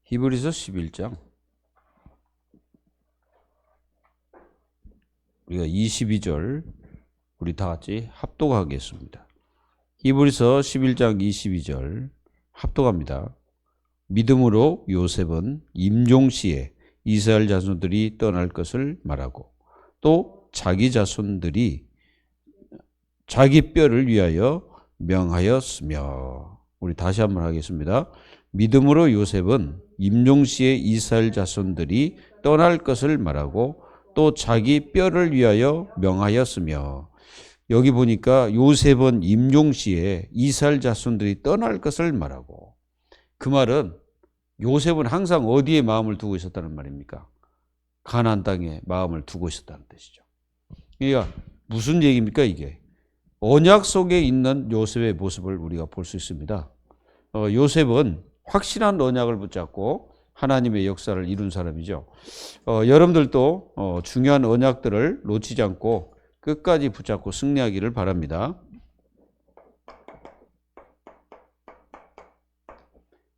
히브리서 11장 우리가 22절 우리 다 같이 합독하겠습니다. 히브리서 11장 22절 합독합니다. 믿음으로 요셉은 임종시에 이스라엘 자손들이 떠날 것을 말하고 또 자기 자손들이 자기 뼈를 위하여 명하였으며. 우리 다시 한번 하겠습니다. 믿음으로 요셉은 임종시에 이스라엘 자손들이 떠날 것을 말하고 또 자기 뼈를 위하여 명하였으며. 여기 보니까 요셉은 임종시에 이스라엘 자손들이 떠날 것을 말하고, 그 말은 요셉은 항상 어디에 마음을 두고 있었다는 말입니까? 가나안 땅에 마음을 두고 있었다는 뜻이죠. 그러니까 무슨 얘기입니까 이게? 언약 속에 있는 요셉의 모습을 우리가 볼 수 있습니다. 요셉은 확실한 언약을 붙잡고 하나님의 역사를 이룬 사람이죠. 여러분들도 중요한 언약들을 놓치지 않고 끝까지 붙잡고 승리하기를 바랍니다.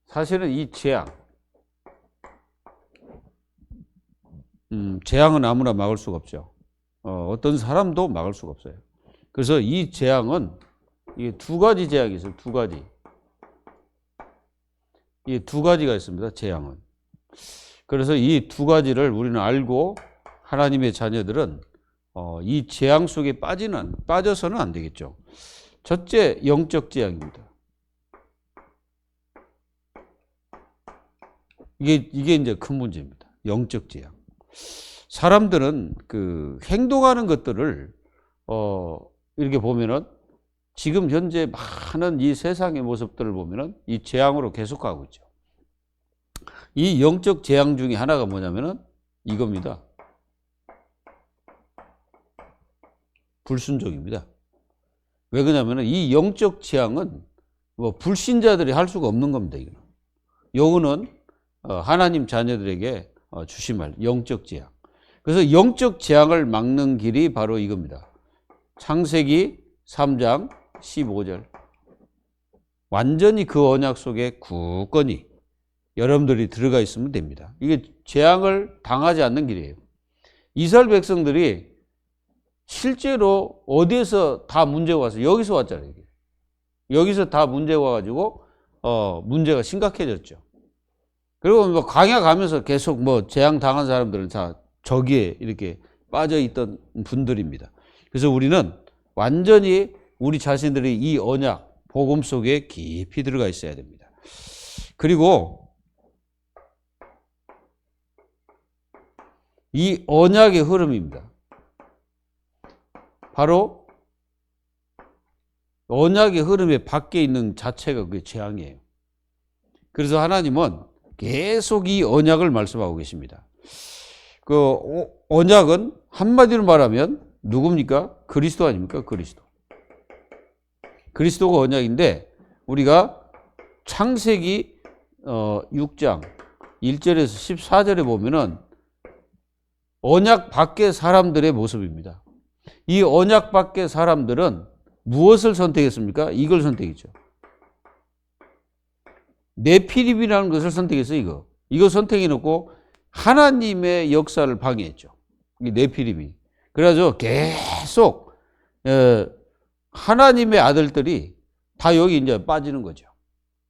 사실은 이 재앙은 아무나 막을 수가 없죠. 어떤 사람도 막을 수가 없어요. 그래서 이 재앙은 이게 두 가지 재앙이 있어요. 두 가지. 이 두 가지가 있습니다. 재앙은. 그래서 이 두 가지를 우리는 알고 하나님의 자녀들은 이 재앙 속에 빠져서는 안 되겠죠. 첫째, 영적 재앙입니다. 이게 이제 큰 문제입니다. 영적 재앙. 사람들은 그 행동하는 것들을 이렇게 보면은 지금 현재 많은 이 세상의 모습들을 보면은 이 재앙으로 계속가고 있죠. 이 영적 재앙 중에 하나가 뭐냐면은 이겁니다. 불순종입니다. 왜 그러냐면은 이 영적 재앙은 뭐 불신자들이 할 수가 없는 겁니다. 요거는 하나님 자녀들에게 주신 말, 영적 재앙. 그래서 영적 재앙을 막는 길이 바로 이겁니다. 창세기 3장 15절. 완전히 그 언약 속에 굳건히 여러분들이 들어가 있으면 됩니다. 이게 재앙을 당하지 않는 길이에요. 이스라엘 백성들이 실제로 어디에서 다 문제가 와서 여기서 왔잖아요. 여기서 다 문제가 와가지고 문제가 심각해졌죠. 그리고 뭐 광야 가면서 계속 뭐 재앙 당한 사람들은 다 저기에 이렇게 빠져 있던 분들입니다. 그래서 우리는 완전히 우리 자신들이 이 언약, 복음 속에 깊이 들어가 있어야 됩니다. 그리고 이 언약의 흐름입니다. 바로 언약의 흐름의 밖에 있는 자체가 그게 재앙이에요. 그래서 하나님은 계속 이 언약을 말씀하고 계십니다. 그 언약은 한마디로 말하면 누굽니까? 그리스도 아닙니까? 그리스도가 언약인데, 우리가 창세기 6장 1절에서 14절에 보면은 언약 밖의 사람들의 모습입니다. 이 언약 밖의 사람들은 무엇을 선택했습니까? 이걸 선택했죠. 네피림이라는 것을 선택했어요. 이거 선택해놓고 하나님의 역사를 방해했죠. 이 네피림이. 그래서 계속 하나님의 아들들이 다 여기 이제 빠지는 거죠.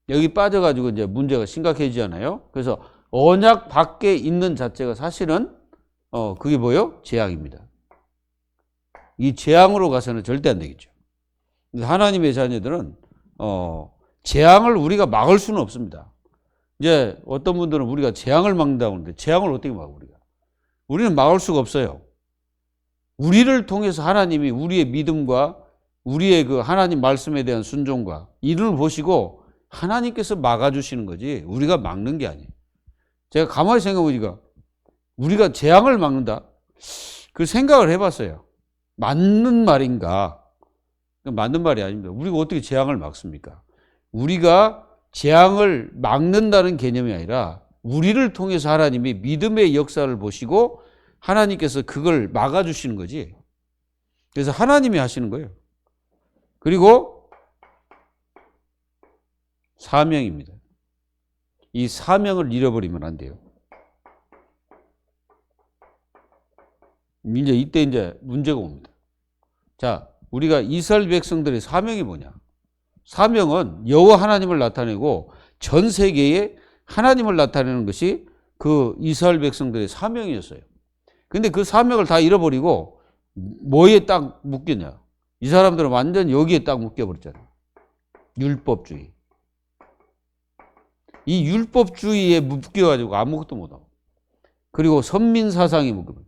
여기 빠져가지고 이제 문제가 심각해지잖아요. 그래서 언약 밖에 있는 자체가 사실은 그게 뭐예요? 재앙입니다. 이 재앙으로 가서는 절대 안 되겠죠. 하나님의 자녀들은 재앙을 우리가 막을 수는 없습니다. 이제 어떤 분들은 우리가 재앙을 막는다고 하는데 재앙을 어떻게 막아 우리는 막을 수가 없어요. 우리를 통해서 하나님이 우리의 믿음과 우리의 그 하나님 말씀에 대한 순종과 이를 보시고 하나님께서 막아주시는 거지 우리가 막는 게 아니에요. 제가 가만히 생각해보니까 우리가 재앙을 막는다? 그 생각을 해봤어요. 맞는 말인가? 맞는 말이 아닙니다. 우리가 어떻게 재앙을 막습니까? 우리가 재앙을 막는다는 개념이 아니라 우리를 통해서 하나님이 믿음의 역사를 보시고 하나님께서 그걸 막아주시는 거지. 그래서 하나님이 하시는 거예요. 그리고 사명입니다. 이 사명을 잃어버리면 안 돼요. 이제 이때 이제 문제가 옵니다. 자, 우리가 이스라엘 백성들의 사명이 뭐냐? 사명은 여호와 하나님을 나타내고 전 세계에 하나님을 나타내는 것이 그 이스라엘 백성들의 사명이었어요. 근데 그 사명을 다 잃어버리고 뭐에 딱 묶였냐? 이 사람들은 완전 여기에 딱 묶여버렸잖아요. 율법주의. 이 율법주의에 묶여가지고 아무것도 못하고. 그리고 선민사상이 묶여버려요.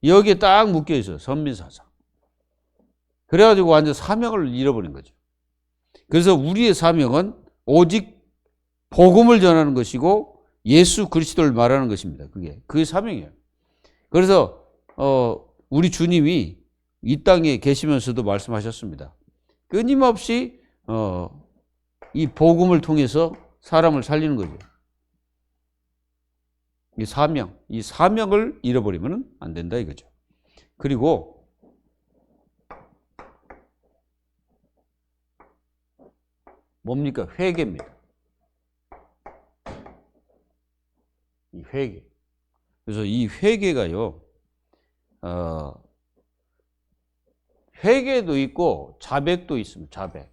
여기에 딱 묶여있어요. 선민사상. 그래가지고 완전 사명을 잃어버린 거죠. 그래서 우리의 사명은 오직 복음을 전하는 것이고 예수 그리스도를 말하는 것입니다. 그게 사명이에요. 그래서 우리 주님이 이 땅에 계시면서도 말씀하셨습니다. 끊임없이 이 복음을 통해서 사람을 살리는 거죠. 이 사명을 잃어버리면 안 된다 이거죠. 그리고 뭡니까? 회개입니다. 이 회개. 그래서 이 회개가요, 회개도 있고 자백도 있습니다. 자백.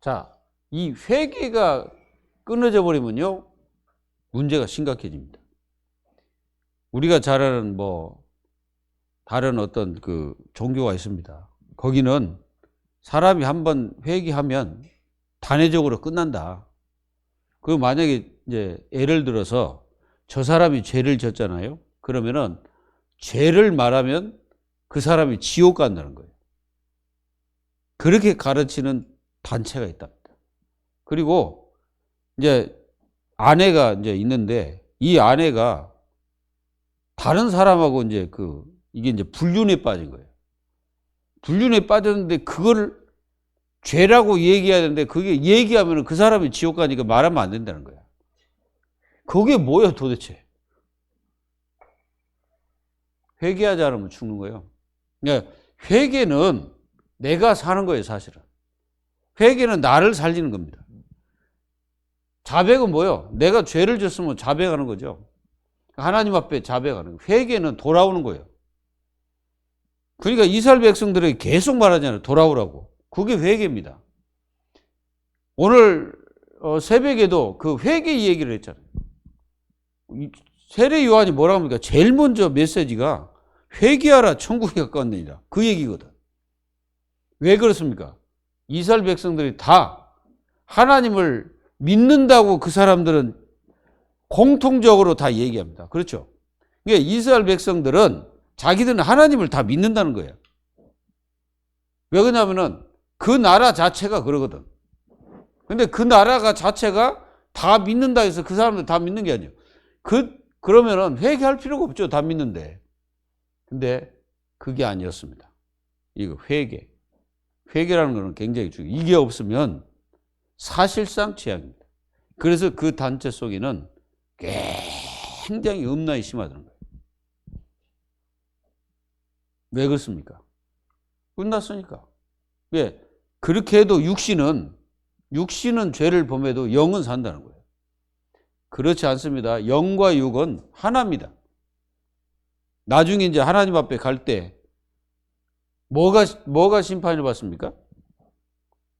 자, 이 회개가 끊어져 버리면요, 문제가 심각해집니다. 우리가 잘 아는 다른 어떤 그 종교가 있습니다. 거기는 사람이 한번 회개하면 단회적으로 끝난다. 그 만약에 이제 예를 들어서 저 사람이 죄를 졌잖아요. 그러면은 죄를 말하면 그 사람이 지옥 간다는 거예요. 그렇게 가르치는 단체가 있답니다. 그리고 이제 아내가 이제 있는데 이 아내가 다른 사람하고 이제 이게 이제 불륜에 빠진 거예요. 불륜에 빠졌는데 그거를 죄라고 얘기해야 되는데 그게 얘기하면 그 사람이 지옥 가니까 말하면 안 된다는 거야. 그게 뭐야 도대체? 회개하지 않으면 죽는 거예요. 그러니까 회개는 내가 사는 거예요, 사실은. 회개는 나를 살리는 겁니다. 자백은 뭐예요? 내가 죄를 졌으면 자백하는 거죠. 하나님 앞에 자백하는 거예요. 회개는 돌아오는 거예요. 그러니까 이스라엘 백성들에게 계속 말하잖아요. 돌아오라고. 그게 회개입니다. 오늘 새벽에도 그 회개 얘기를 했잖아요. 세례 요한이 뭐라고 합니까? 제일 먼저 메시지가 회개하라 천국에 가까웠느니라. 그 얘기거든. 왜 그렇습니까? 이스라엘 백성들이 다 하나님을 믿는다고 그 사람들은 공통적으로 다 얘기합니다. 그렇죠? 그러니까 이스라엘 백성들은 자기들은 하나님을 다 믿는다는 거예요. 왜 그러냐면은 그 나라 자체가 그러거든. 근데 그 나라가 자체가 다 믿는다 해서 그 사람들 다 믿는 게 아니에요. 그러면은 회개할 필요가 없죠. 다 믿는데. 근데 그게 아니었습니다. 이거 회개. 회개라는 거는 굉장히 중요해요. 이게 없으면 사실상 죄악입니다. 그래서 그 단체 속에는 굉장히 음란이 심하다는 거예요. 왜 그렇습니까? 끝났으니까. 왜? 그렇게 해도 육신은 죄를 범해도 영은 산다는 거예요. 그렇지 않습니다. 영과 육은 하나입니다. 나중에 이제 하나님 앞에 갈 때 뭐가 심판을 받습니까?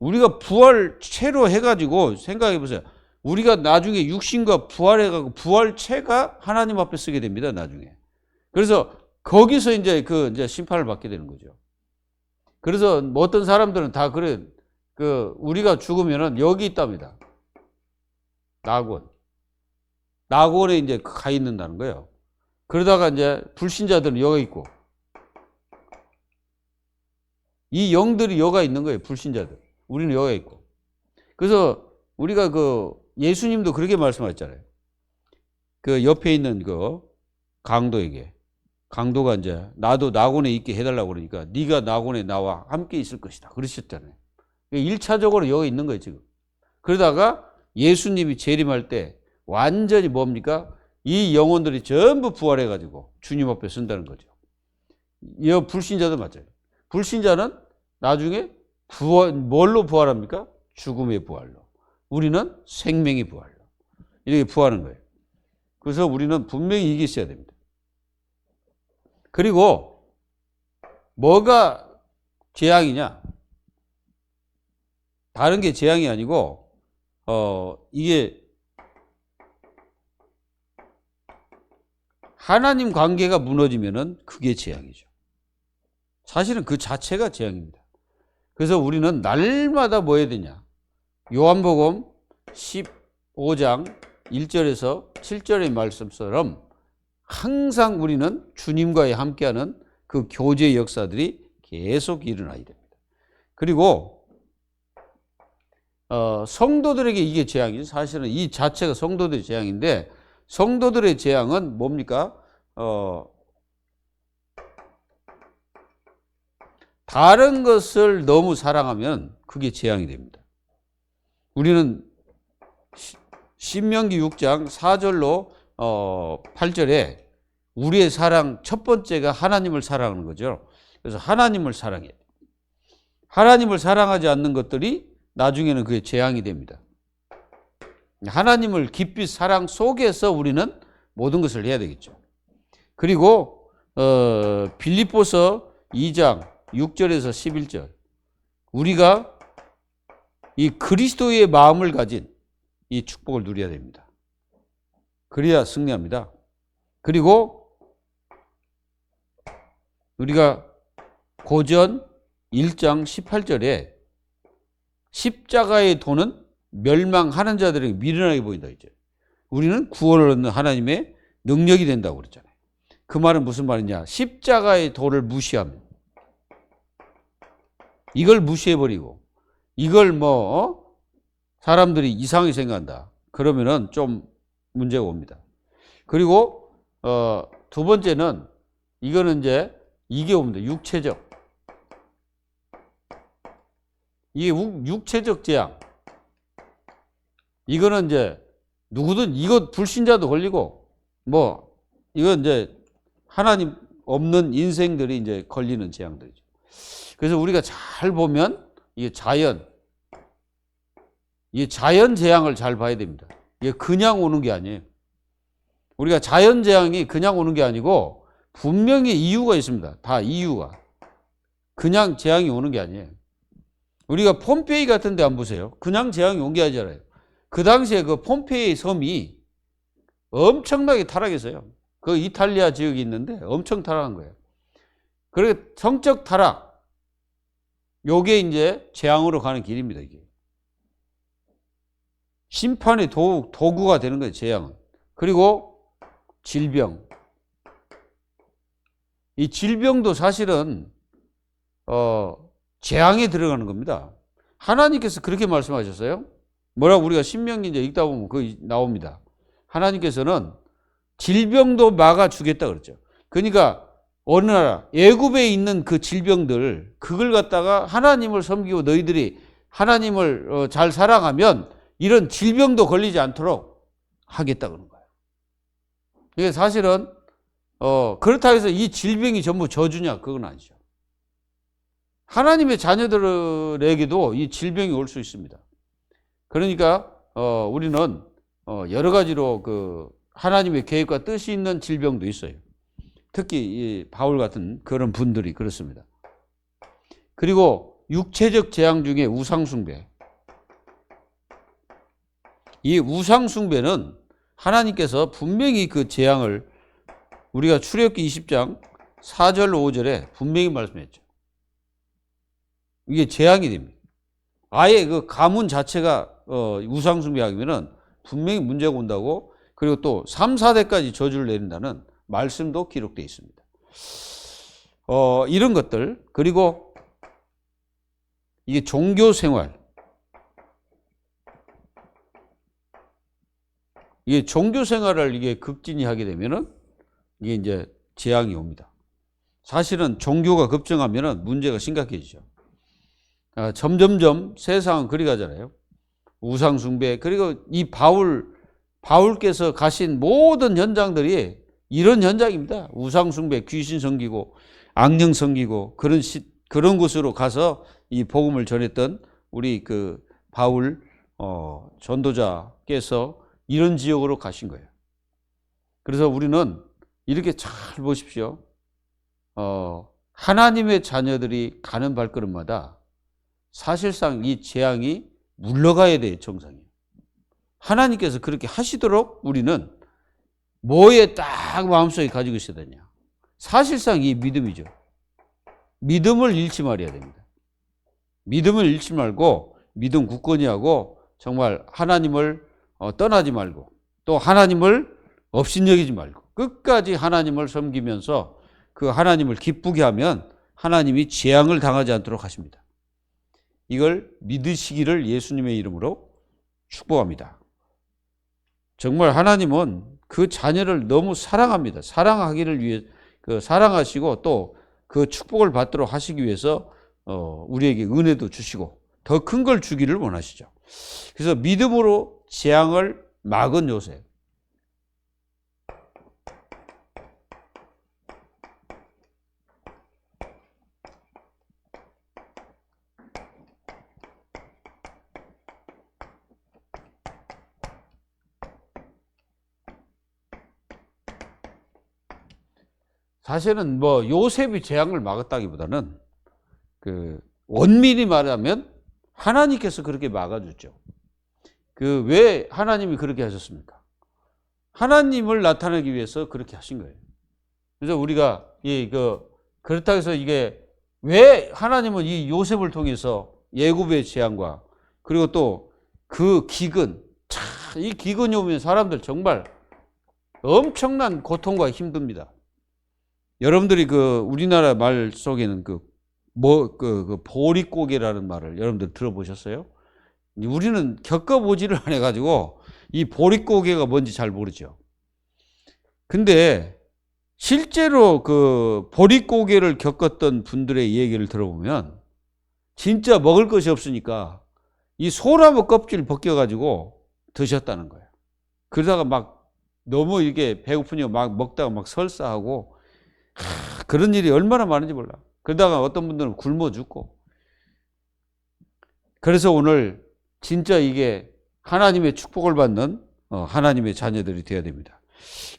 우리가 부활체로 해가지고 생각해 보세요. 우리가 나중에 육신과 부활해가지고 부활체가 하나님 앞에 쓰게 됩니다. 나중에. 그래서 거기서 이제 이제 심판을 받게 되는 거죠. 그래서 어떤 사람들은 다 그래. 우리가 죽으면은 여기 있답니다. 낙원에 이제 가 있는다는 거예요. 그러다가 이제 불신자들은 여기 있고, 이 영들이 여가 있는 거예요. 불신자들. 우리는 여가 있고. 그래서 우리가 예수님도 그렇게 말씀하셨잖아요. 그 옆에 있는 강도에게, 강도가 이제 나도 낙원에 있게 해달라고 그러니까 네가 낙원에 나와 함께 있을 것이다. 그러셨잖아요. 1차적으로 여기 있는 거예요, 지금. 그러다가 예수님이 재림할 때 완전히 뭡니까? 이 영혼들이 전부 부활해가지고 주님 앞에 선다는 거죠. 이 불신자도 맞아요. 불신자는 나중에 뭘로 부활합니까? 죽음의 부활로. 우리는 생명의 부활로. 이렇게 부활하는 거예요. 그래서 우리는 분명히 이게 있어야 됩니다. 그리고 뭐가 재앙이냐? 다른 게 재앙이 아니고 이게 하나님 관계가 무너지면은 그게 재앙이죠. 사실은 그 자체가 재앙입니다. 그래서 우리는 날마다 뭐 해야 되냐? 요한복음 15장 1절에서 7절의 말씀처럼 항상 우리는 주님과의 함께하는 그 교제의 역사들이 계속 일어나야 됩니다. 그리고 성도들에게 이게 재앙이죠. 사실은 이 자체가 성도들의 재앙인데, 성도들의 재앙은 뭡니까? 다른 것을 너무 사랑하면 그게 재앙이 됩니다. 우리는 신명기 6장 4절로 8절에 우리의 사랑 첫 번째가 하나님을 사랑하는 거죠. 그래서 하나님을 사랑해야 돼요. 하나님을 사랑하지 않는 것들이 나중에는 그게 재앙이 됩니다. 하나님을 깊이 사랑 속에서 우리는 모든 것을 해야 되겠죠. 그리고 빌립보서 2장 6절에서 11절, 우리가 이 그리스도의 마음을 가진 이 축복을 누려야 됩니다. 그래야 승리합니다. 그리고 우리가 고전 1장 18절에 십자가의 도는 멸망하는 자들에게 미련하게 보인다 이제. 우리는 구원을 얻는 하나님의 능력이 된다고 그랬잖아요. 그 말은 무슨 말이냐? 십자가의 도를 무시하면, 이걸 무시해버리고 이걸 사람들이 이상하게 생각한다. 그러면은 좀 문제가 옵니다. 그리고 두 번째는 이거는 이제 이게 옵니다. 육체적. 이게 육체적 재앙. 이거는 이제 누구든, 이거 불신자도 걸리고 이건 이제 하나님 없는 인생들이 이제 걸리는 재앙들이죠. 그래서 우리가 잘 보면 이게 자연 재앙을 잘 봐야 됩니다. 이게 그냥 오는 게 아니에요. 우리가 자연 재앙이 그냥 오는 게 아니고 분명히 이유가 있습니다. 다 이유가. 그냥 재앙이 오는 게 아니에요. 우리가 폼페이 같은 데 안 보세요. 그냥 재앙이 온 게 아니잖아요. 그 당시에 그 폼페이 섬이 엄청나게 타락했어요. 그 이탈리아 지역이 있는데 엄청 타락한 거예요. 그리고 성적 타락, 요게 이제 재앙으로 가는 길입니다. 이게 심판의 도구가 되는 거예요. 재앙은. 그리고 질병. 이 질병도 사실은 재앙에 들어가는 겁니다. 하나님께서 그렇게 말씀하셨어요. 뭐라고 우리가 신명기 이제 읽다 보면 그거 나옵니다. 하나님께서는 질병도 막아주겠다 그랬죠. 그러니까 어느 나라, 애굽에 있는 그 질병들, 그걸 갖다가 하나님을 섬기고 너희들이 하나님을 잘 사랑하면 이런 질병도 걸리지 않도록 하겠다 그런 거예요. 이게 사실은 그렇다고 해서 이 질병이 전부 저주냐? 그건 아니죠. 하나님의 자녀들에게도 이 질병이 올 수 있습니다. 그러니까 우리는 여러 가지로 그 하나님의 계획과 뜻이 있는 질병도 있어요. 특히 이 바울 같은 그런 분들이 그렇습니다. 그리고 육체적 재앙 중에 우상숭배. 이 우상숭배는 하나님께서 분명히 그 재앙을 우리가 출애굽기 20장 4절 5절에 분명히 말씀했죠. 이게 재앙이 됩니다. 아예 그 가문 자체가 우상숭배하면은 분명히 문제가 온다고, 그리고 또 3, 4대까지 저주를 내린다는 말씀도 기록되어 있습니다. 이런 것들, 그리고 이게 종교 생활. 이게 종교 생활을 이게 극진히 하게 되면은 이게 이제 재앙이 옵니다. 사실은 종교가 급증하면은 문제가 심각해지죠. 점점점 세상은 그리 가잖아요. 우상숭배. 그리고 이 바울께서 가신 모든 현장들이 이런 현장입니다. 우상숭배, 귀신 섬기고 악령 섬기고 그런 곳으로 가서 이 복음을 전했던 우리 그 바울 전도자께서 이런 지역으로 가신 거예요. 그래서 우리는 이렇게 잘 보십시오. 하나님의 자녀들이 가는 발걸음마다 사실상 이 재앙이 물러가야 될 정상이에요. 하나님께서 그렇게 하시도록 우리는 뭐에 딱 마음속에 가지고 있어야 되냐. 사실상 이 믿음이죠. 믿음을 잃지 말아야 됩니다. 믿음을 잃지 말고 믿음 굳건히 하고 정말 하나님을 떠나지 말고 또 하나님을 업신여기지 말고 끝까지 하나님을 섬기면서 그 하나님을 기쁘게 하면 하나님이 재앙을 당하지 않도록 하십니다. 이걸 믿으시기를 예수님의 이름으로 축복합니다. 정말 하나님은 그 자녀를 너무 사랑합니다. 사랑하기를 위해 사랑하시고 또 그 축복을 받도록 하시기 위해서 우리에게 은혜도 주시고 더 큰 걸 주기를 원하시죠. 그래서 믿음으로 재앙을 막은 요셉. 사실은 뭐 요셉이 재앙을 막았다기보다는 원민이 말하면 하나님께서 그렇게 막아줬죠. 왜 하나님이 그렇게 하셨습니까? 하나님을 나타내기 위해서 그렇게 하신 거예요. 그래서 우리가 그렇다고 해서 이게 왜 하나님은 이 요셉을 통해서 애굽의 재앙과 그리고 또 그 기근, 이 기근이 오면 사람들 정말 엄청난 고통과 힘듭니다. 여러분들이 우리나라 말 속에는 보릿고개라는 말을 여러분들 들어보셨어요? 우리는 겪어보지를 않아가지고 이 보릿고개가 뭔지 잘 모르죠. 근데 실제로 보릿고개를 겪었던 분들의 얘기를 들어보면 진짜 먹을 것이 없으니까 이 소나무 껍질 벗겨가지고 드셨다는 거예요. 그러다가 막 너무 이게 배고프니까 막 먹다가 막 설사하고 그런 일이 얼마나 많은지 몰라. 그러다가 어떤 분들은 굶어 죽고. 그래서 오늘 진짜 이게 하나님의 축복을 받는 하나님의 자녀들이 되어야 됩니다.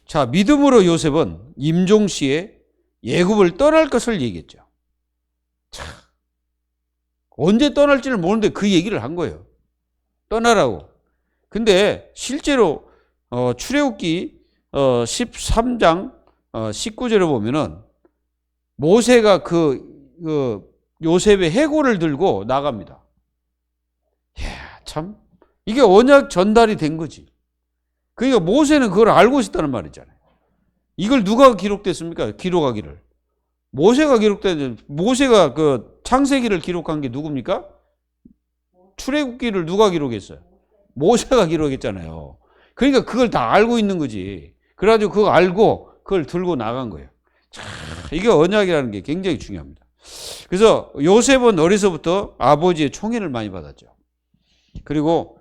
자, 믿음으로 요셉은 임종시에 애굽을 떠날 것을 얘기했죠. 자, 언제 떠날지를 모르는데 그 얘기를 한 거예요. 떠나라고. 근데 실제로 출애굽기 13장 19절에 보면은 모세가 요셉의 해골을 들고 나갑니다. 참 이게 언약 전달이 된 거지. 그러니까 모세는 그걸 알고 있었다는 말이잖아요. 이걸 누가 기록됐습니까? 기록하기를. 모세가 기록된, 모세가 창세기를 기록한 게 누굽니까? 출애굽기를 누가 기록했어요? 모세가 기록했잖아요. 그러니까 그걸 다 알고 있는 거지. 그래가지고 그거 알고 그걸 들고 나간 거예요. 자, 이게 언약이라는 게 굉장히 중요합니다. 그래서 요셉은 어려서부터 아버지의 총애를 많이 받았죠. 그리고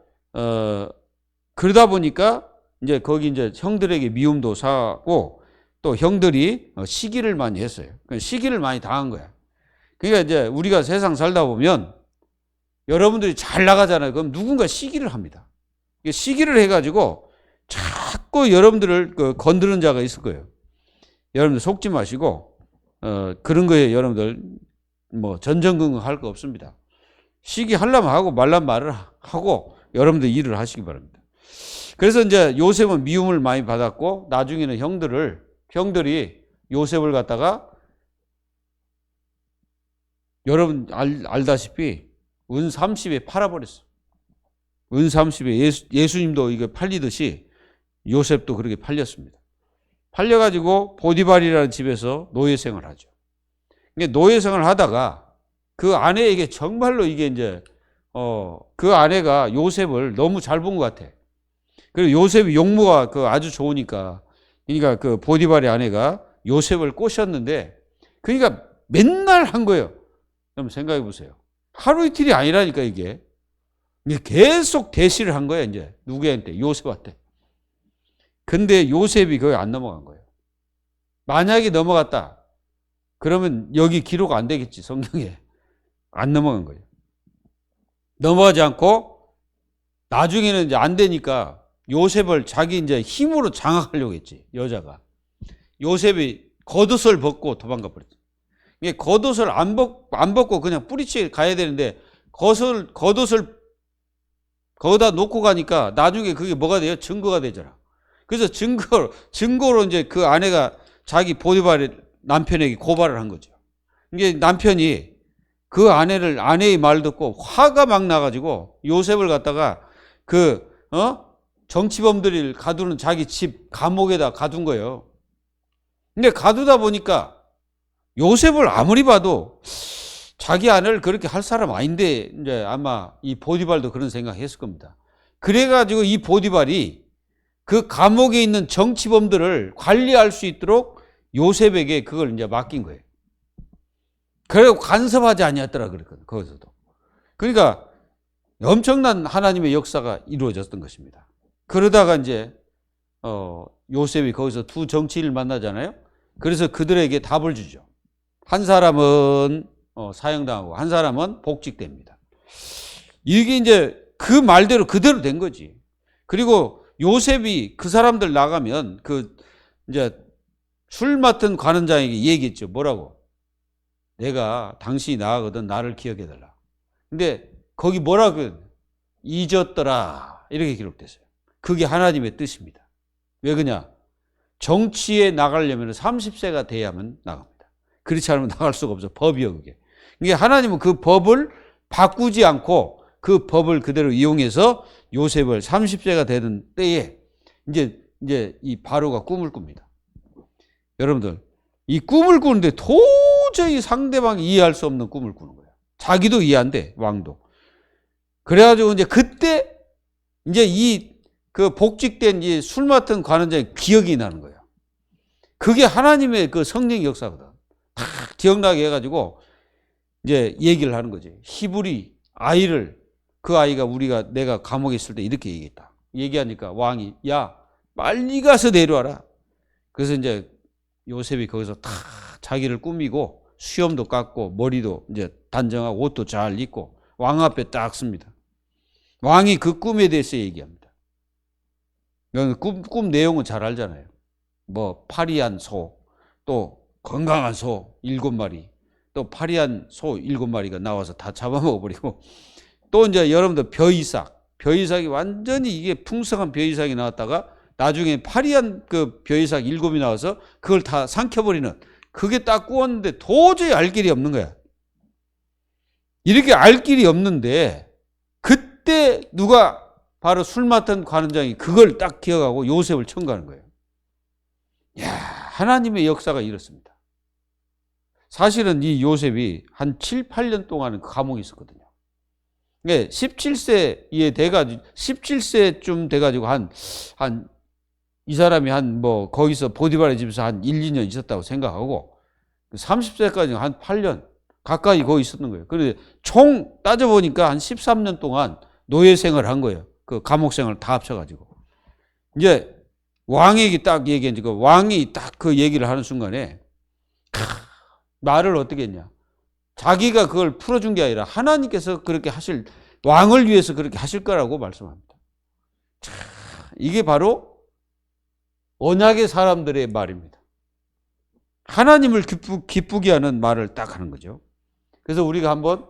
그러다 보니까 거기 형들에게 미움도 사고 또 형들이 시기를 많이 했어요. 시기를 많이 당한 거야. 그러니까 우리가 세상 살다 보면 여러분들이 잘 나가잖아요. 그럼 누군가 시기를 합니다. 시기를 해가지고 자꾸 여러분들을 건드는 자가 있을 거예요. 여러분들 속지 마시고 그런 거에 여러분들 뭐 전전긍긍할 거 없습니다. 시기하려면 하고 말라면 말을 하고 여러분들 일을 하시기 바랍니다. 그래서 요셉은 미움을 많이 받았고 나중에는 형들이 요셉을 갖다가 여러분 알다시피 은 30에 팔아버렸어. 은 30에 예수님도 이거 팔리듯이 요셉도 그렇게 팔렸습니다. 팔려가지고 보디발이라는 집에서 노예 생활을 하죠. 노예 생활을 하다가 그 아내에게 정말로 이게 그 아내가 요셉을 너무 잘 본 것 같아. 그리고 요셉이 용모가 아주 좋으니까 그러니까 보디발의 아내가 요셉을 꼬셨는데 그러니까 맨날 한 거예요. 한번 생각해 보세요. 하루 이틀이 아니라니까 이게 계속 대시를 한 거야 누구한테? 요셉한테. 근데 요셉이 거기 안 넘어간 거예요. 만약에 넘어갔다 그러면 여기 기록 안 되겠지. 성경에 안 넘어간 거예요. 넘어가지 않고 나중에는 이제 안 되니까 요셉을 자기 이제 힘으로 장악하려고 했지, 여자가. 요셉이 겉옷을 벗고 도망가 버렸지. 이게 겉옷을 안 벗고 그냥 뿌리치게 가야 되는데 겉옷을 거기다 놓고 가니까 나중에 그게 뭐가 돼요? 증거가 되잖아. 그래서 증거로 이제 그 아내가 자기 보디발의 남편에게 고발을 한 거죠. 이게 남편이 그 아내의 말 듣고 화가 막 나가지고 요셉을 갖다가 정치범들이 가두는 자기 집 감옥에다 가둔 거예요. 근데 가두다 보니까 요셉을 아무리 봐도 자기 아내를 그렇게 할 사람 아닌데 이제 아마 이 보디발도 그런 생각했을 겁니다. 그래가지고 이 보디발이 그 감옥에 있는 정치범들을 관리할 수 있도록 요셉에게 그걸 이제 맡긴 거예요. 그래고 간섭하지 아니었더라 그랬거든, 거기서도. 그러니까 엄청난 하나님의 역사가 이루어졌던 것입니다. 그러다가 이제 요셉이 거기서 두 정치인을 만나잖아요. 그래서 그들에게 답을 주죠. 한 사람은 사형당하고 한 사람은 복직됩니다. 이게 이제 그 말대로 그대로 된 거지. 그리고 요셉이 그 사람들 나가면 이제 술 맡은 관원장에게 얘기했죠. 뭐라고? 내가 당신이 나가거든 나를 기억해달라. 근데 거기 뭐라고? 잊었더라. 이렇게 기록됐어요. 그게 하나님의 뜻입니다. 왜 그러냐? 정치에 나가려면 30세가 돼야만 나갑니다. 그렇지 않으면 나갈 수가 없어. 법이요, 그게. 이게 하나님은 그 법을 바꾸지 않고 그 법을 그대로 이용해서 요셉을 30세가 되는 때에 이제 이 바로가 꿈을 꿉니다. 여러분들, 이 꿈을 꾸는데 도저히 상대방이 이해할 수 없는 꿈을 꾸는 거예요. 자기도 이해 안 돼, 왕도. 그래가지고 이제 그때 이제 그 복직된 이 술 맡은 관원장의 기억이 나는 거예요. 그게 하나님의 그 성령의 역사거든. 다 기억나게 해가지고 이제 얘기를 하는 거지. 히브리 아이를, 그 아이가 내가 감옥에 있을 때 이렇게 얘기했다. 얘기하니까 왕이, 야, 빨리 가서 내려와라. 그래서 이제 요셉이 거기서 다 자기를 꾸미고 수염도 깎고 머리도 이제 단정하고 옷도 잘 입고 왕 앞에 딱 씁니다. 왕이 그 꿈에 대해서 얘기합니다. 꿈 내용은 잘 알잖아요. 뭐 파리한 소, 또 건강한 소 7마리, 또 파리한 소 7마리가 나와서 다 잡아먹어버리고, 또 이제 여러분들 벼이삭이 완전히 이게 풍성한 벼이삭이 나왔다가 나중에 파리한 그 벼이삭 7이 나와서 그걸 다 삼켜버리는, 그게 딱 구웠는데 도저히 알 길이 없는 거야. 이렇게 알 길이 없는데 그때 누가 바로 술 맡은 관원장이 그걸 딱 기억하고 요셉을 청구하는 거예요. 야, 하나님의 역사가 이렇습니다. 사실은 이 요셉이 한 7, 8년 동안은 감옥에 있었거든요. 17세에 돼가지고, 17세쯤 돼가지고 이 사람이 거기서 보디발의 집에서 한 1, 2년 있었다고 생각하고, 30세까지 한 8년 가까이 거기 있었는 거예요. 그런데 총 따져보니까 한 13년 동안 노예 생활을 한 거예요. 그 감옥 생활 다 합쳐가지고. 이제 왕에게 딱 얘기하니까 왕이 딱 그 얘기를 하는 순간에 말을 어떻게 했냐. 자기가 그걸 풀어준 게 아니라 하나님께서 그렇게 왕을 위해서 그렇게 하실 거라고 말씀합니다. 이게 바로 언약의 사람들의 말입니다. 하나님을 기쁘게 하는 말을 딱 하는 거죠. 그래서 우리가 한번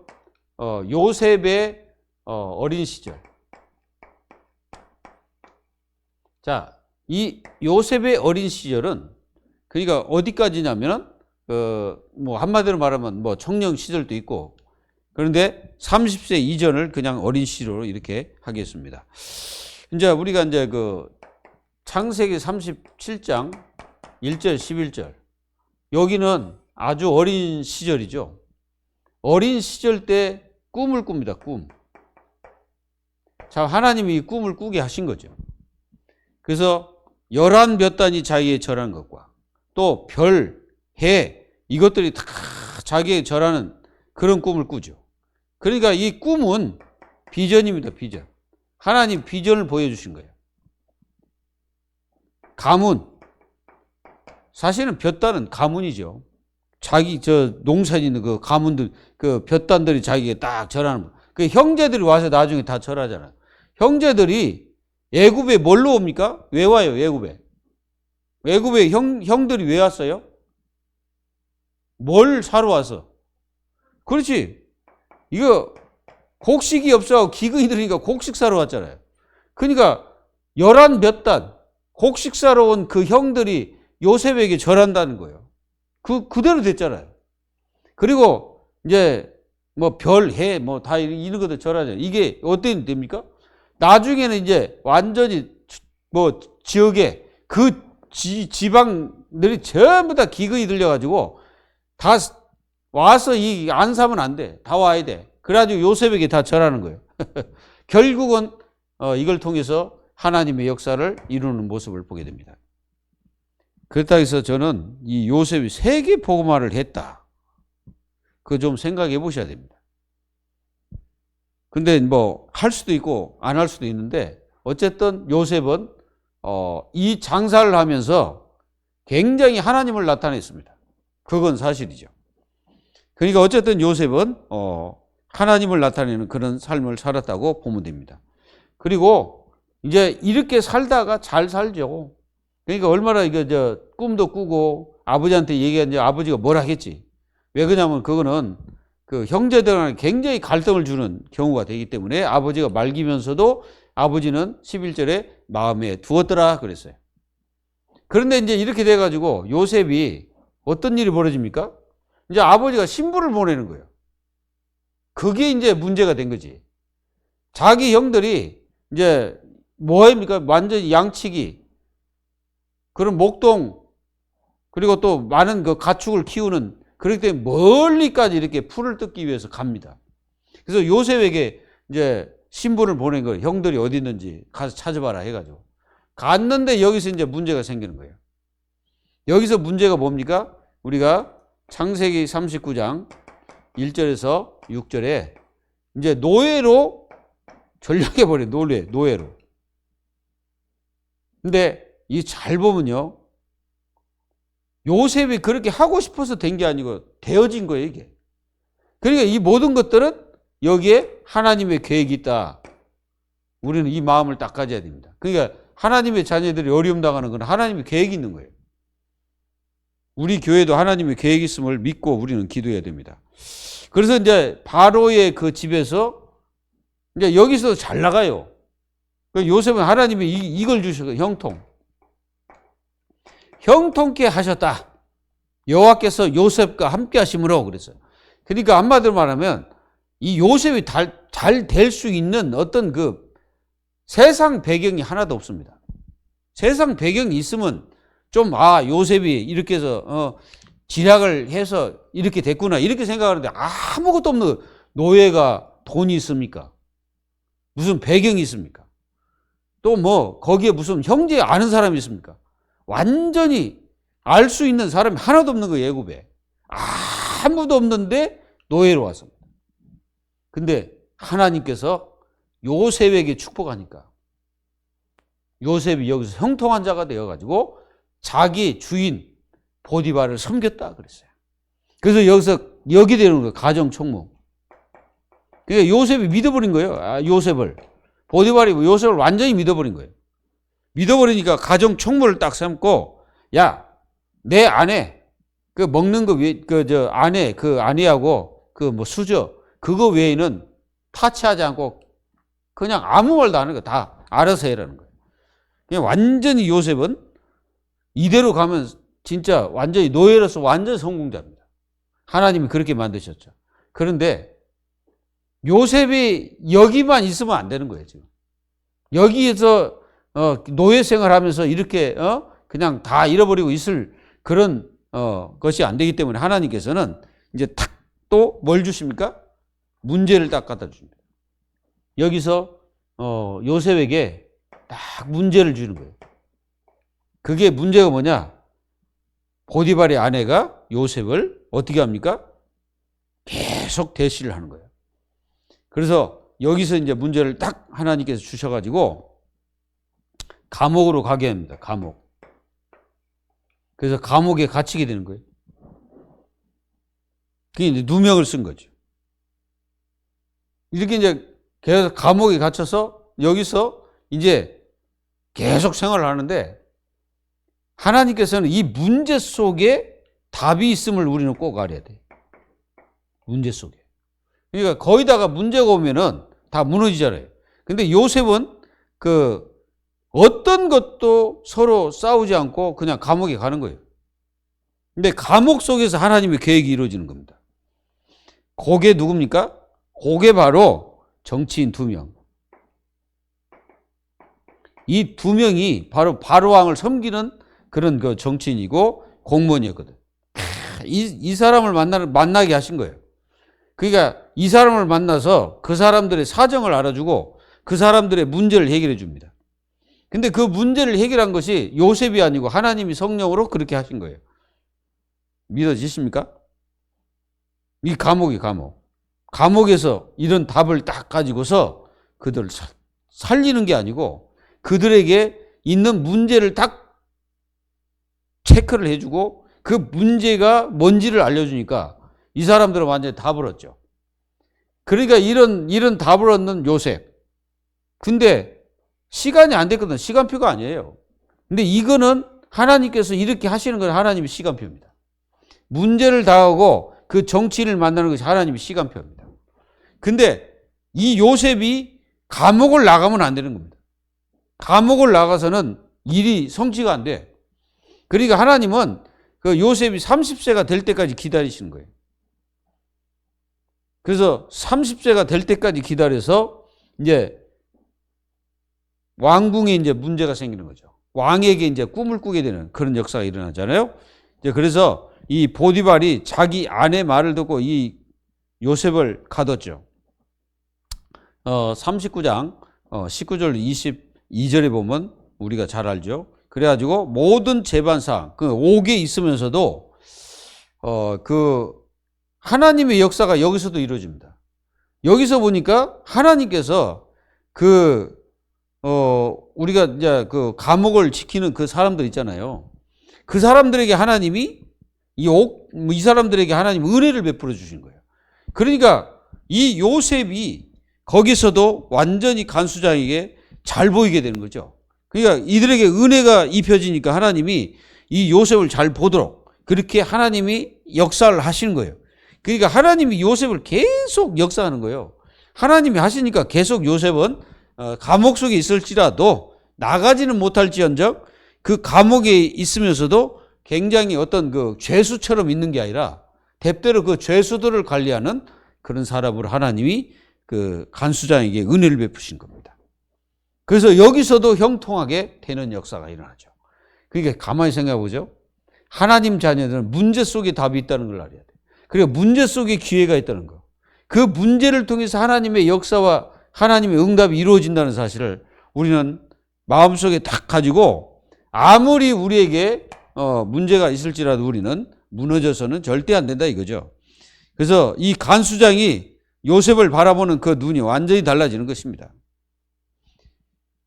요셉의 어린 시절. 자, 이 요셉의 어린 시절은 그러니까 어디까지냐면은 한마디로 말하면 청년 시절도 있고, 그런데 30세 이전을 그냥 어린 시절로 이렇게 하겠습니다. 이제 우리가 이제 창세기 37장 1절 11절, 여기는 아주 어린 시절이죠. 어린 시절 때 꿈을 꿉니다. 꿈. 자, 하나님이 이 꿈을 꾸게 하신 거죠. 그래서 11 몇 단이 자기에 절하는 것과 또 별, 해, 이것들이 다 자기에 절하는 그런 꿈을 꾸죠. 그러니까 이 꿈은 비전입니다. 비전. 하나님 비전을 보여주신 거예요. 가문. 사실은 볕단은 가문이죠. 농사에 있는 그 가문들, 그 볕단들이 자기에 딱 절하는 거. 그 형제들이 와서 나중에 다 절하잖아요. 형제들이 애굽에 뭘로 옵니까? 왜 와요, 애굽에? 애굽에 형들이 왜 왔어요? 뭘 사러 와서? 그렇지. 이거 곡식이 없어 기근이 들으니까 곡식 사러 왔잖아요. 그러니까 11 몇 단 곡식 사러 온 그 형들이 요셉에게 절한다는 거예요. 그대로 됐잖아요. 그리고 이제 뭐 별, 해, 뭐 다 이런 것들 절하잖아요. 이게 어떻게 됩니까? 나중에는 이제 완전히 뭐 지역에 그 지방들이 전부 다 기근이 들려가지고 다 와서 이 안 사면 안 돼. 다 와야 돼. 그래가지고 요셉에게 다 절하는 거예요. 결국은 이걸 통해서 하나님의 역사를 이루는 모습을 보게 됩니다. 그렇다고 해서 저는 이 요셉이 세계 복음화를 했다. 그거 좀 생각해 보셔야 됩니다. 근데 뭐 할 수도 있고 안 할 수도 있는데 어쨌든 요셉은 이 장사를 하면서 굉장히 하나님을 나타냈습니다. 그건 사실이죠. 그러니까 어쨌든 요셉은 하나님을 나타내는 그런 삶을 살았다고 보면 됩니다. 그리고 이제 이렇게 살다가 잘 살죠. 그러니까 얼마나 이거 꿈도 꾸고 아버지한테 얘기했는데 아버지가 뭐라 하겠지. 왜 그러냐면 그거는 그 형제들한테 굉장히 갈등을 주는 경우가 되기 때문에 아버지가 말기면서도 아버지는 11절에 마음에 두었더라 그랬어요. 그런데 이제 이렇게 돼가지고 요셉이 어떤 일이 벌어집니까? 이제 아버지가 신부를 보내는 거예요. 그게 이제 문제가 된 거지. 자기 형들이 이제 뭐합니까? 완전히 양치기, 그런 목동, 그리고 또 많은 그 가축을 키우는, 그렇기 때문에 멀리까지 이렇게 풀을 뜯기 위해서 갑니다. 그래서 요셉에게 이제 신부를 보낸 거예요. 형들이 어디 있는지 가서 찾아봐라 해가지고. 갔는데 여기서 이제 문제가 생기는 거예요. 여기서 문제가 뭡니까? 우리가 창세기 39장 1절에서 6절에 이제 노예로 전락해버려요. 노예로. 근데 이 잘 보면요. 요셉이 그렇게 하고 싶어서 된 게 아니고 되어진 거예요, 이게. 그러니까 이 모든 것들은 여기에 하나님의 계획이 있다. 우리는 이 마음을 딱 가져야 됩니다. 그러니까 하나님의 자녀들이 어려움 당하는 건 하나님의 계획이 있는 거예요. 우리 교회도 하나님의 계획이 있음을 믿고 우리는 기도해야 됩니다. 그래서 이제 바로의 그 집에서 이제 여기서 잘 나가요. 요셉은 하나님이 이걸 주셔서 형통케 하셨다. 여호와께서 요셉과 함께 하심으로 그랬어요. 그러니까 한마디로 말하면 이 요셉이 잘 될 수 있는 어떤 그 세상 배경이 하나도 없습니다. 세상 배경이 있으면 좀 요셉이 이렇게 해서 지략을 해서 이렇게 됐구나 이렇게 생각하는데 아무것도 없는 노예가 돈이 있습니까? 무슨 배경이 있습니까? 또 뭐 거기에 무슨 형제 아는 사람이 있습니까? 완전히 알 수 있는 사람이 하나도 없는 거예요. 애굽에 아무도 없는데 노예로 왔습니다. 근데 하나님께서 요셉에게 축복하니까 요셉이 여기서 형통한 자가 되어가지고 자기 주인 보디발을 섬겼다 그랬어요. 그래서 여기서 여기 되는 거예요. 가정총무. 그러니까 요셉이 믿어버린 거예요. 요셉을. 보디발이 요셉을 완전히 믿어버린 거예요. 믿어버리니까 가정총무를 딱 삼고, 야, 내 아내, 그 먹는 거 아내, 그 아내하고 그 뭐 수저, 그거 외에는 타치하지 않고 그냥 아무 말도 안 하는 거 다 알아서 해라는 거예요. 그냥 완전히 요셉은 이대로 가면 진짜 완전히 노예로서 완전 성공자입니다. 하나님이 그렇게 만드셨죠. 그런데 요셉이 여기만 있으면 안 되는 거예요, 지금. 여기에서 노예 생활하면서 이렇게 그냥 다 잃어버리고 있을 그런 것이 안 되기 때문에 하나님께서는 이제 탁 또 뭘 주십니까? 문제를 딱 갖다 줍니다. 여기서 요셉에게 딱 문제를 주는 거예요. 그게 문제가 뭐냐? 보디발의 아내가 요셉을 어떻게 합니까? 계속 대시를 하는 거예요. 그래서 여기서 이제 문제를 딱 하나님께서 주셔가지고 감옥으로 가게 합니다. 감옥. 그래서 감옥에 갇히게 되는 거예요. 그게 이제 누명을 쓴 거죠. 이렇게 이제 계속 감옥에 갇혀서 여기서 이제 계속 생활을 하는데 하나님께서는 이 문제 속에 답이 있음을 우리는 꼭 알아야 돼. 문제 속에. 그러니까 거기다가 문제가 오면은 다 무너지잖아요. 근데 요셉은 어떤 것도 서로 싸우지 않고 그냥 감옥에 가는 거예요. 근데 감옥 속에서 하나님의 계획이 이루어지는 겁니다. 그게 누굽니까? 그게 바로 정치인 2명. 이 2명이 바로 바로왕을 섬기는 그런 그 정치인이고 공무원이었거든. 이 사람을 만나게 하신 거예요. 그러니까 이 사람을 만나서 그 사람들의 사정을 알아주고 그 사람들의 문제를 해결해 줍니다. 근데 그 문제를 해결한 것이 요셉이 아니고 하나님이 성령으로 그렇게 하신 거예요. 믿어지십니까? 이 감옥이 감옥. 감옥에서 이런 답을 딱 가지고서 그들을 살리는 게 아니고 그들에게 있는 문제를 딱 체크를 해주고 그 문제가 뭔지를 알려주니까 이 사람들은 완전히 답을 얻죠. 그러니까 이런 답을 얻는 요셉. 근데 시간이 안 됐거든. 시간표가 아니에요. 근데 이거는 하나님께서 이렇게 하시는 건 하나님의 시간표입니다. 문제를 당하고 그 정치인을 만나는 것이 하나님의 시간표입니다. 근데 이 요셉이 감옥을 나가면 안 되는 겁니다. 감옥을 나가서는 일이 성취가 안 돼. 그러니까 하나님은 그 요셉이 30세가 될 때까지 기다리시는 거예요. 그래서 30세가 될 때까지 기다려서 이제 왕궁에 이제 문제가 생기는 거죠. 왕에게 이제 꿈을 꾸게 되는 그런 역사가 일어나잖아요. 이제 그래서 이 보디발이 자기 아내 말을 듣고 이 요셉을 가뒀죠. 39장 19절 22절에 보면 우리가 잘 알죠. 그래가지고 모든 재반상 그 옥에 있으면서도 그 하나님의 역사가 여기서도 이루어집니다. 여기서 보니까 하나님께서 우리가 이제 그 감옥을 지키는 그 사람들 있잖아요. 그 사람들에게 하나님이 이 사람들에게 하나님 은혜를 베풀어 주신 거예요. 그러니까 이 요셉이 거기서도 완전히 간수장에게 잘 보이게 되는 거죠. 그러니까 이들에게 은혜가 입혀지니까 하나님이 이 요셉을 잘 보도록 그렇게 하나님이 역사를 하시는 거예요. 그러니까 하나님이 요셉을 계속 역사하는 거예요. 하나님이 하시니까 계속 요셉은 감옥 속에 있을지라도 나가지는 못할지언정 그 감옥에 있으면서도 굉장히 어떤 그 죄수처럼 있는 게 아니라 대대로 그 죄수들을 관리하는 그런 사람으로 하나님이 그 간수장에게 은혜를 베푸신 겁니다. 그래서 여기서도 형통하게 되는 역사가 일어나죠. 그러니까 가만히 생각해 보죠. 하나님 자녀들은 문제 속에 답이 있다는 걸 알아야 돼요. 그리고 문제 속에 기회가 있다는 거. 그 문제를 통해서 하나님의 역사와 하나님의 응답이 이루어진다는 사실을 우리는 마음속에 딱 가지고 아무리 우리에게 문제가 있을지라도 우리는 무너져서는 절대 안 된다 이거죠. 그래서 이 간수장이 요셉을 바라보는 그 눈이 완전히 달라지는 것입니다.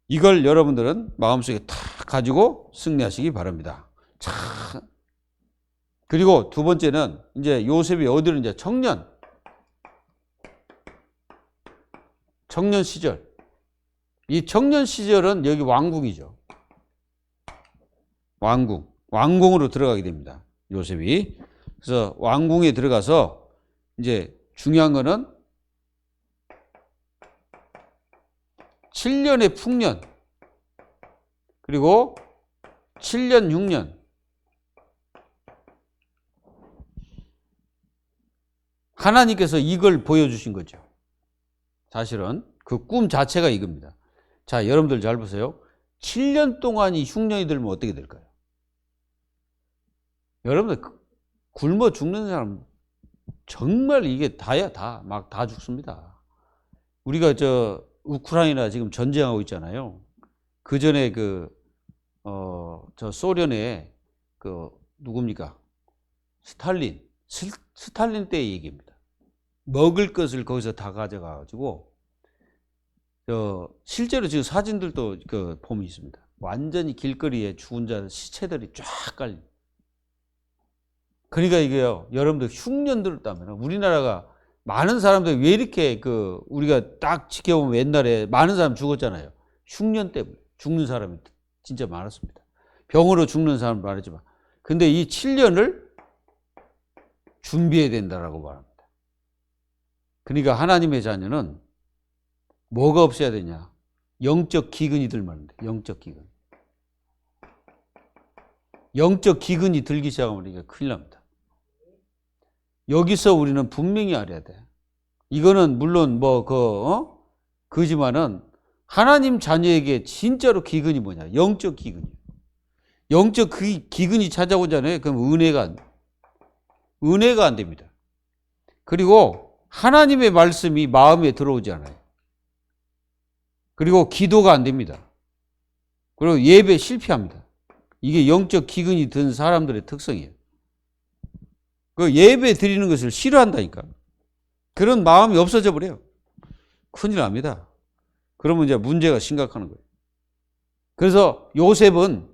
이걸 여러분들은 마음속에 딱 가지고 승리하시기 바랍니다. 참. 그리고 두 번째는 이제 요셉이 어디로 이제 청년 시절. 이 청년 시절은 여기 왕궁이죠. 왕궁으로 들어가게 됩니다. 요셉이. 그래서 왕궁에 들어가서 이제 중요한 거는 7년의 풍년 그리고 7년 6년 하나님께서 이걸 보여주신 거죠. 사실은 그 꿈 자체가 이겁니다. 자, 여러분들 잘 보세요. 7년 동안이 흉년이 들면 어떻게 될까요? 여러분들 굶어 죽는 사람 정말 이게 다야 다. 막 다 죽습니다. 우리가 우크라이나 지금 전쟁하고 있잖아요. 그 전에 저 소련의 누굽니까? 스탈린 때의 얘기입니다. 먹을 것을 거기서 다 가져가가지고, 실제로 지금 사진들도 봄이 있습니다. 완전히 길거리에 죽은 자 시체들이 쫙 깔린. 그러니까 이게요, 여러분들 흉년 들었다면 우리나라가 많은 사람들 왜 이렇게 우리가 딱 지켜보면 옛날에 많은 사람 죽었잖아요. 흉년 때문에 죽는 사람이 진짜 많았습니다. 병으로 죽는 사람 많았지만. 근데 이 7년을 준비해야 된다라고 말합니다. 그러니까 하나님의 자녀는 뭐가 없어야 되냐? 영적 기근이 들면 안 돼. 영적 기근. 영적 기근이 들기 시작하면 이게 큰일 납니다. 여기서 우리는 분명히 알아야 돼. 이거는 물론 그지만은 하나님 자녀에게 진짜로 기근이 뭐냐? 영적 기근이에요. 영적 기근이 찾아오잖아요. 그럼 은혜가 안 됩니다. 그리고 하나님의 말씀이 마음에 들어오지 않아요. 그리고 기도가 안 됩니다. 그리고 예배 실패합니다. 이게 영적 기근이 든 사람들의 특성이에요. 그 예배 드리는 것을 싫어한다니까. 그런 마음이 없어져 버려요. 큰일 납니다. 그러면 이제 문제가 심각한 거예요. 그래서 요셉은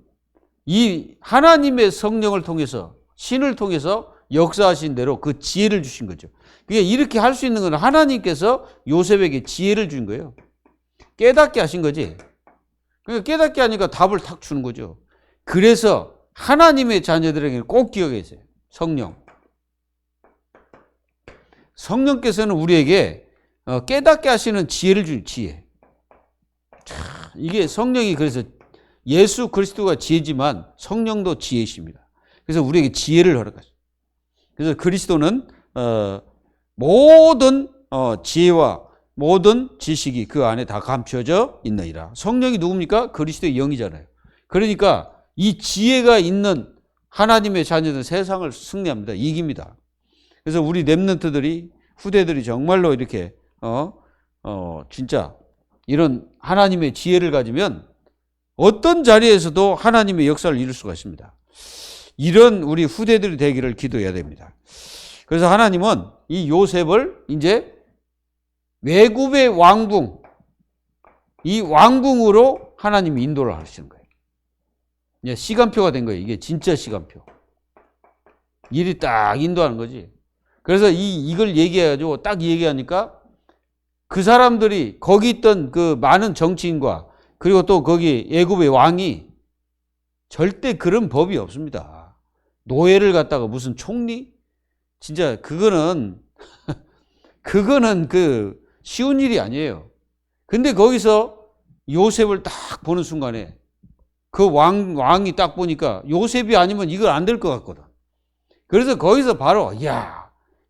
이 하나님의 성령을 통해서, 신을 통해서 역사하신 대로 그 지혜를 주신 거죠. 그게 이렇게 할 수 있는 건 하나님께서 요셉에게 지혜를 준 거예요. 깨닫게 하신 거지. 그러니까 깨닫게 하니까 답을 탁 주는 거죠. 그래서 하나님의 자녀들에게는 꼭 기억해주세요. 성령께서는 우리에게 깨닫게 하시는 지혜를 주는 지혜. 이게 성령이 그래서 예수 그리스도가 지혜지만 성령도 지혜이십니다. 그래서 우리에게 지혜를 허락하십니다. 그래서 그리스도는 모든 지혜와 모든 지식이 그 안에 다 감춰져 있느니라. 성령이 누굽니까? 그리스도의 영이잖아요. 그러니까 이 지혜가 있는 하나님의 자녀들은 세상을 승리합니다. 이깁니다. 그래서 우리 렘넌트들이, 후대들이 정말로 이렇게 진짜 이런 하나님의 지혜를 가지면 어떤 자리에서도 하나님의 역사를 이룰 수가 있습니다. 이런 우리 후대들이 되기를 기도해야 됩니다. 그래서 하나님은 이 요셉을 이제 외굽의 왕궁, 이 왕궁으로 하나님이 인도를 하시는 거예요. 이제 시간표가 된 거예요. 이게 진짜 시간표. 일이 딱 인도하는 거지. 그래서 이걸 얘기해가지고 딱 얘기하니까 그 사람들이 거기 있던 그 많은 정치인과 그리고 또 거기 애굽의 왕이 절대 그런 법이 없습니다. 노예를 갖다가 무슨 총리? 진짜 그거는 쉬운 일이 아니에요. 근데 거기서 요셉을 딱 보는 순간에 그 왕이 딱 보니까 요셉이 아니면 이걸 안 될 것 같거든. 그래서 거기서 바로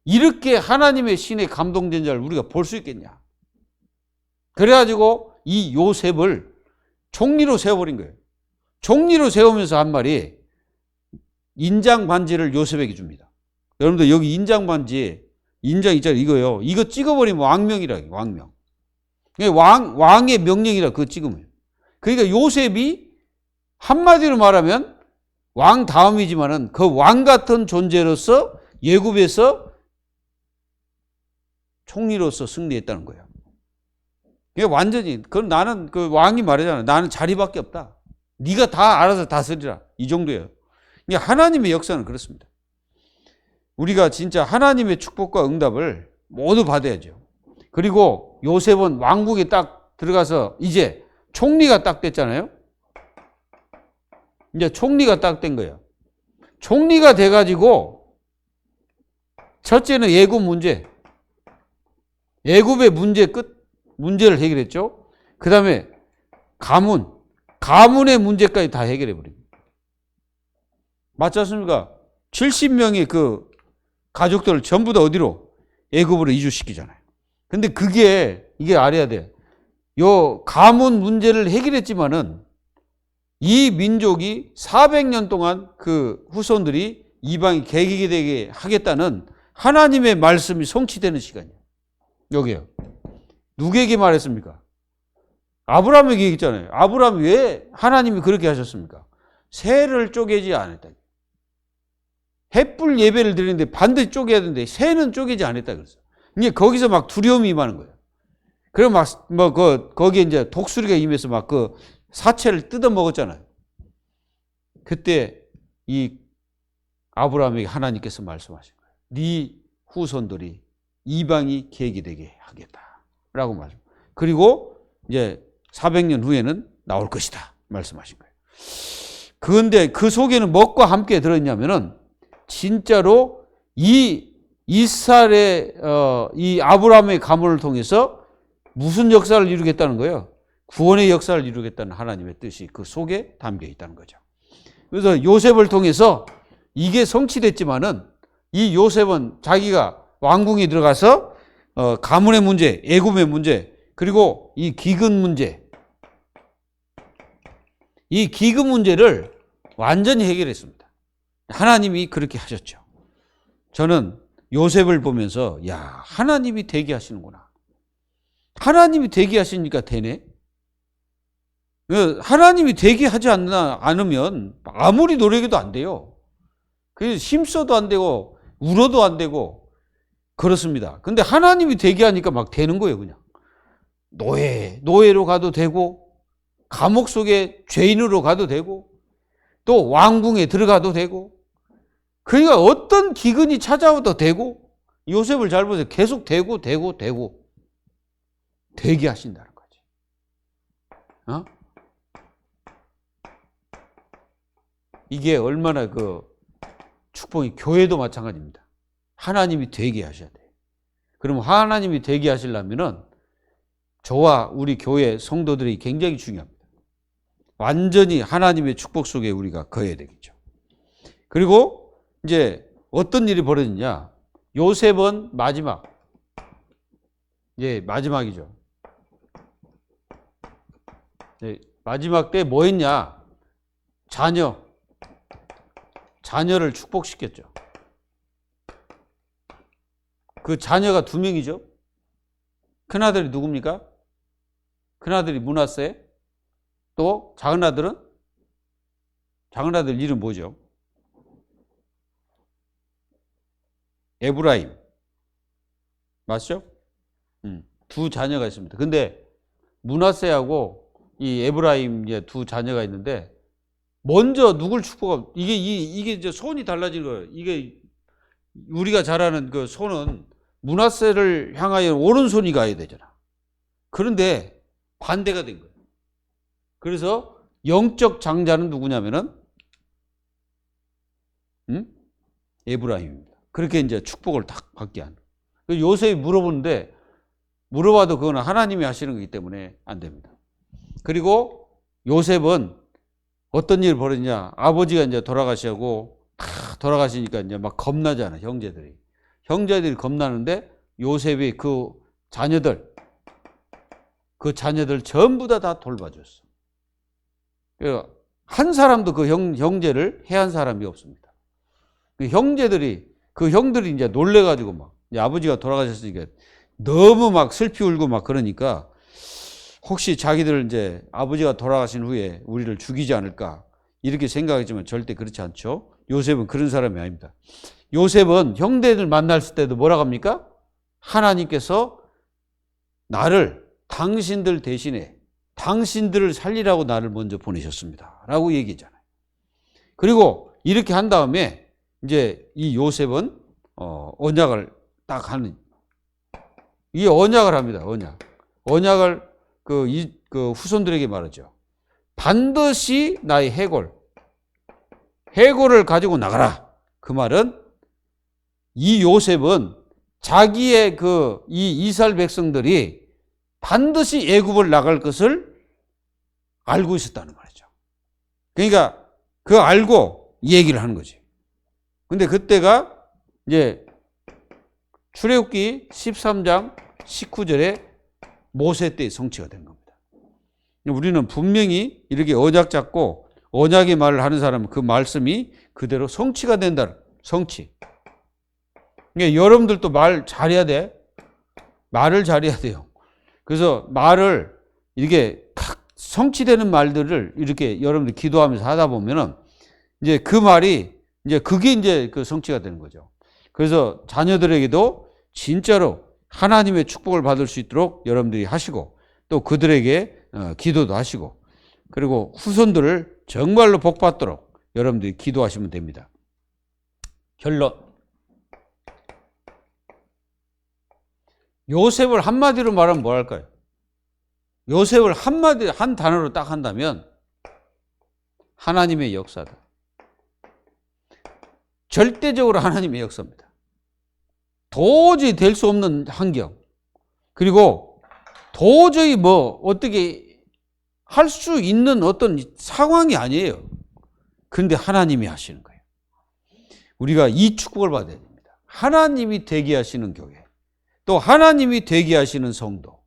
이렇게 하나님의 신에 감동된 자를 우리가 볼 수 있겠냐. 그래가지고 이 요셉을 총리로 세워버린 거예요. 총리로 세우면서 한 말이 인장 반지를 요셉에게 줍니다. 여러분들 여기 인장 반지, 인장 있잖아요. 이거요. 이거 찍어버리면 왕명이라, 왕명. 왕의 명령이라 그거 찍으면. 그러니까 요셉이 한마디로 말하면 왕 다음이지만은 그 왕 같은 존재로서 예굽에서 총리로서 승리했다는 거예요. 이게 완전히, 그건 나는 그 왕이 말하잖아. 나는 자리밖에 없다. 네가 다 알아서 다스리라. 이 정도예요. 그러니까 하나님의 역사는 그렇습니다. 우리가 진짜 하나님의 축복과 응답을 모두 받아야죠. 그리고 요셉은 왕국에 딱 들어가서 이제 총리가 딱 됐잖아요. 이제 총리가 딱 된 거예요. 총리가 돼가지고 첫째는 애굽 문제. 애굽의 문제를 해결했죠. 그 다음에 가문의 문제까지 다 해결해 버립니다. 맞지 않습니까? 70명의 그 가족들을 전부 다 어디로? 애굽으로 이주시키잖아요. 근데 이게 알아야 돼. 요 가문 문제를 해결했지만은 이 민족이 400년 동안 그 후손들이 이방이 개기게 되게 하겠다는 하나님의 말씀이 성취되는 시간이에요. 여기요. 누구에게 말했습니까? 아브라함에게 얘기했잖아요. 아브라함이 왜 하나님이 그렇게 하셨습니까? 새를 쪼개지 않았다. 햇불 예배를 드리는데 반드시 쪼개야 되는데 새는 쪼개지 않았다 그랬어요. 이게 거기서 막 두려움이 임하는 거예요. 그리고 거기에 이제 독수리가 임해서 막 그 사체를 뜯어 먹었잖아요. 그때 이 아브라함에게 하나님께서 말씀하신 거예요. 네 후손들이 이방이 계획이 되게 하겠다라고 말씀. 그리고 이제 400년 후에는 나올 것이다 말씀하신 거예요. 그런데 그 속에는 무엇과 함께 들어있냐면은 진짜로 이 이스라엘의 이 아브라함의 가문을 통해서 무슨 역사를 이루겠다는 거예요? 구원의 역사를 이루겠다는 하나님의 뜻이 그 속에 담겨 있다는 거죠. 그래서 요셉을 통해서 이게 성취됐지만은 이 요셉은 자기가 왕궁에 들어가서 가문의 문제, 애굽의 문제, 그리고 이 기근 문제, 이 기근 문제를 완전히 해결했습니다. 하나님이 그렇게 하셨죠. 저는 요셉을 보면서 야, 하나님이 되게 하시는구나. 하나님이 되게 하시니까 되네. 하나님이 되게 하지 않으면 아무리 노력해도 안 돼요. 그래서 힘써도 안 되고 울어도 안 되고 그렇습니다. 근데 하나님이 되게 하니까 막 되는 거예요. 그냥 노예로 가도 되고 감옥 속에 죄인으로 가도 되고 또 왕궁에 들어가도 되고, 그러니까 어떤 기근이 찾아와도 되고, 요셉을 잘 보세요. 계속 되고 되게 하신다는 거지. 이게 얼마나 그 축복이, 교회도 마찬가지입니다. 하나님이 되게 하셔야 돼요. 그러면 하나님이 되게 하시려면은 저와 우리 교회 성도들이 굉장히 중요합니다. 완전히 하나님의 축복 속에 우리가 거해야 되겠죠. 그리고 이제 어떤 일이 벌어지냐? 요셉은 마지막, 마지막이죠. 마지막 때 뭐 했냐? 자녀를 축복시켰죠. 그 자녀가 2명이죠. 큰아들이 누굽니까? 큰아들이 므낫세. 또 작은아들은? 작은아들 이름 뭐죠? 에브라임. 맞죠? 2 자녀가 있습니다. 근데 므낫세하고 이 에브라임 이제 2 자녀가 있는데, 먼저 누굴 축복하고, 이게 이제 손이 달라진 거예요. 이게 우리가 잘 아는 그 손은 므낫세를 향하여 오른손이 가야 되잖아. 그런데 반대가 된 거예요. 그래서 영적 장자는 누구냐면은 에브라임입니다. 그렇게 이제 축복을 딱 받게 하는. 요셉이 물어봐도 그건 하나님이 하시는 거기 때문에 안 됩니다. 그리고 요셉은 어떤 일이 벌어지냐? 아버지가 이제 돌아가시니까 이제 막 겁나잖아, 형제들이. 형제들이 겁나는데 요셉이 그 자녀들 전부 다 돌봐줬어. 한 사람도 그 형제를 해한 사람이 없습니다. 그 형들이 이제 놀래가지고 막, 이제 아버지가 돌아가셨으니까 너무 막 슬피 울고 막 그러니까, 혹시 자기들 이제 아버지가 돌아가신 후에 우리를 죽이지 않을까 이렇게 생각했지만 절대 그렇지 않죠. 요셉은 그런 사람이 아닙니다. 요셉은 형제들 만났을 때도 뭐라고 합니까? 하나님께서 나를 당신들 대신에 당신들을 살리라고 나를 먼저 보내셨습니다 라고 얘기했잖아요. 그리고 이렇게 한 다음에 이제 이 요셉은 언약을 딱 하는, 이 언약을 합니다. 언약을 그 후손들에게 말하죠. 반드시 나의 해골을 가지고 나가라. 그 말은 이 요셉은 자기의 이 이스라엘 백성들이 반드시 애굽을 나갈 것을 알고 있었다는 말이죠. 그러니까 알고 얘기를 하는 거지. 근데 그때가 이제 출애굽기 13장 19절에 모세 때 성취가 된 겁니다. 우리는 분명히 이렇게 언약 잡고 언약의 말을 하는 사람은 그 말씀이 그대로 성취가 된다는, 성취. 그러니까 여러분들도 말 잘해야 돼. 말을 잘해야 돼요. 그래서 말을 이렇게 탁 성취되는 말들을 이렇게 여러분들 기도하면서 하다 보면은 이제 그 말이 이제 그게 이제 그 성취가 되는 거죠. 그래서 자녀들에게도 진짜로 하나님의 축복을 받을 수 있도록 여러분들이 하시고, 또 그들에게 기도도 하시고, 그리고 후손들을 정말로 복 받도록 여러분들이 기도하시면 됩니다. 결론. 요셉을 한마디로 말하면 뭐 할까요? 요셉을 한 단어로 딱 한다면 하나님의 역사다. 절대적으로 하나님의 역사입니다. 도저히 될 수 없는 환경, 그리고 도저히 어떻게 할 수 있는 어떤 상황이 아니에요. 그런데 하나님이 하시는 거예요. 우리가 이 축복을 받아야 됩니다. 하나님이 되게 하시는 교회, 또 하나님이 되게 하시는 성도,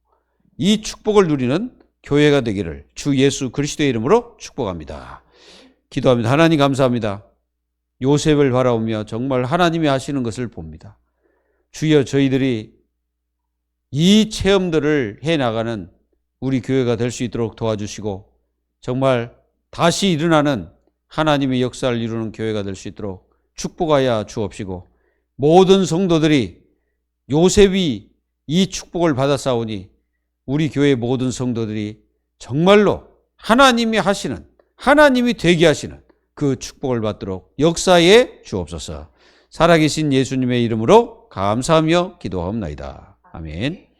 이 축복을 누리는 교회가 되기를 주 예수 그리스도의 이름으로 축복합니다. 기도합니다. 하나님 감사합니다. 요셉을 바라보며 정말 하나님이 하시는 것을 봅니다. 주여, 저희들이 이 체험들을 해나가는 우리 교회가 될 수 있도록 도와주시고 정말 다시 일어나는 하나님의 역사를 이루는 교회가 될 수 있도록 축복하여 주옵시고, 모든 성도들이 요셉이 이 축복을 받았사오니 우리 교회 모든 성도들이 정말로 하나님이 하시는, 하나님이 되게 하시는 그 축복을 받도록 역사해 주옵소서. 살아계신 예수님의 이름으로 감사하며 기도하옵나이다. 아멘.